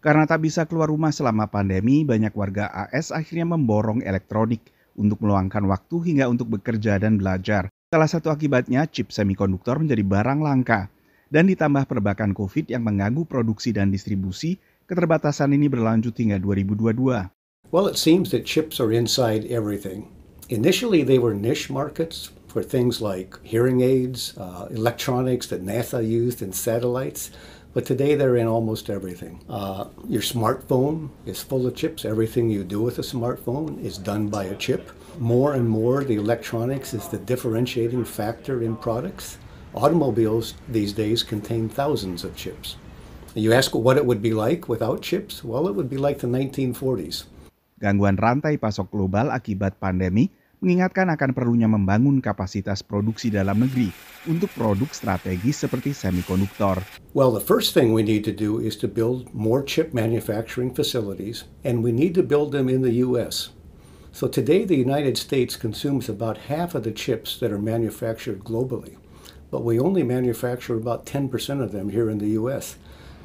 Karena tak bisa keluar rumah selama pandemi, banyak warga AS akhirnya memborong elektronik untuk meluangkan waktu hingga untuk bekerja dan belajar. Salah satu akibatnya, chip semikonduktor menjadi barang langka. Dan ditambah perbakan COVID yang mengganggu produksi dan distribusi, keterbatasan ini berlanjut hingga 2022. Well, it seems that chips are inside everything. Initially, they were niche markets for things like hearing aids, electronics that NASA used, and satellites. But today they're in almost everything. Your smartphone is full of chips. Everything you do with a smartphone is done by a chip. More and more, the electronics is the differentiating factor in products. Automobiles these days contain thousands of chips. You ask what it would be like without chips? Well, it would be like the 1940s. Gangguan rantai pasok global akibat pandemi mengingatkan akan perlunya membangun kapasitas produksi dalam negeri untuk produk strategis seperti semikonduktor. Well, the first thing we need to do is to build more chip manufacturing facilities, and we need to build them in the U.S. So today the United States consumes about half of the chips that are manufactured globally, but we only manufacture about 10% of them here in the U.S.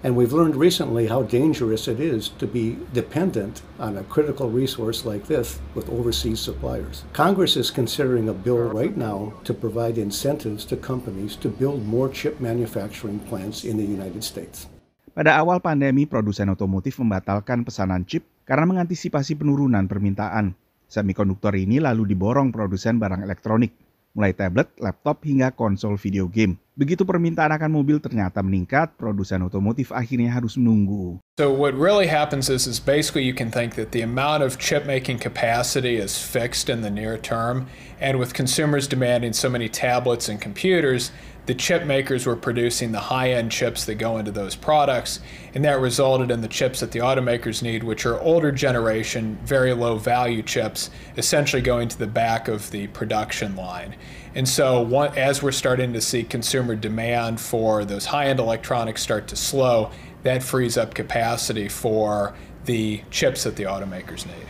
And we've learned recently how dangerous it is to be dependent on a critical resource like this with overseas suppliers. Congress is considering a bill right now to provide incentives to companies to build more chip manufacturing plants in the United States. Pada awal pandemi, produsen otomotif membatalkan pesanan chip karena mengantisipasi penurunan permintaan. Semikonduktor ini lalu diborong produsen barang elektronik, mulai tablet, laptop, hingga konsol video game. Begitu permintaan akan mobil ternyata meningkat, produsen otomotif akhirnya harus menunggu. So what really happens is basically you can think that the amount of chip making capacity is fixed in the near term, and with consumers demanding so many tablets and computers, the chip makers were producing the high-end chips that go into those products, and that resulted in the chips that the automakers need, which are older generation, very low-value chips, essentially going to the back of the production line. And so as we're starting to see consumer demand for those high-end electronics start to slow, that frees up capacity for the chips that the automakers need.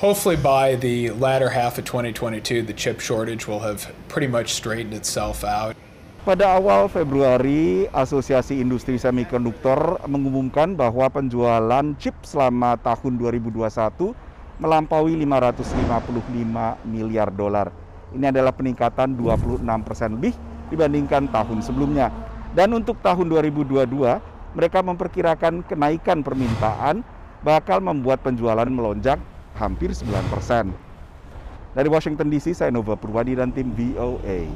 Hopefully by the latter half of 2022, the chip shortage will have pretty much straightened itself out. Pada awal Februari, Asosiasi Industri Semikonduktor mengumumkan bahwa penjualan chip selama tahun 2021 melampaui 555 miliar dolar. Ini adalah peningkatan 26% lebih dibandingkan tahun sebelumnya. Dan untuk tahun 2022, mereka memperkirakan kenaikan permintaan bakal membuat penjualan melonjak hampir 9%. Dari Washington DC, saya Nova Pribadi dan tim VOA.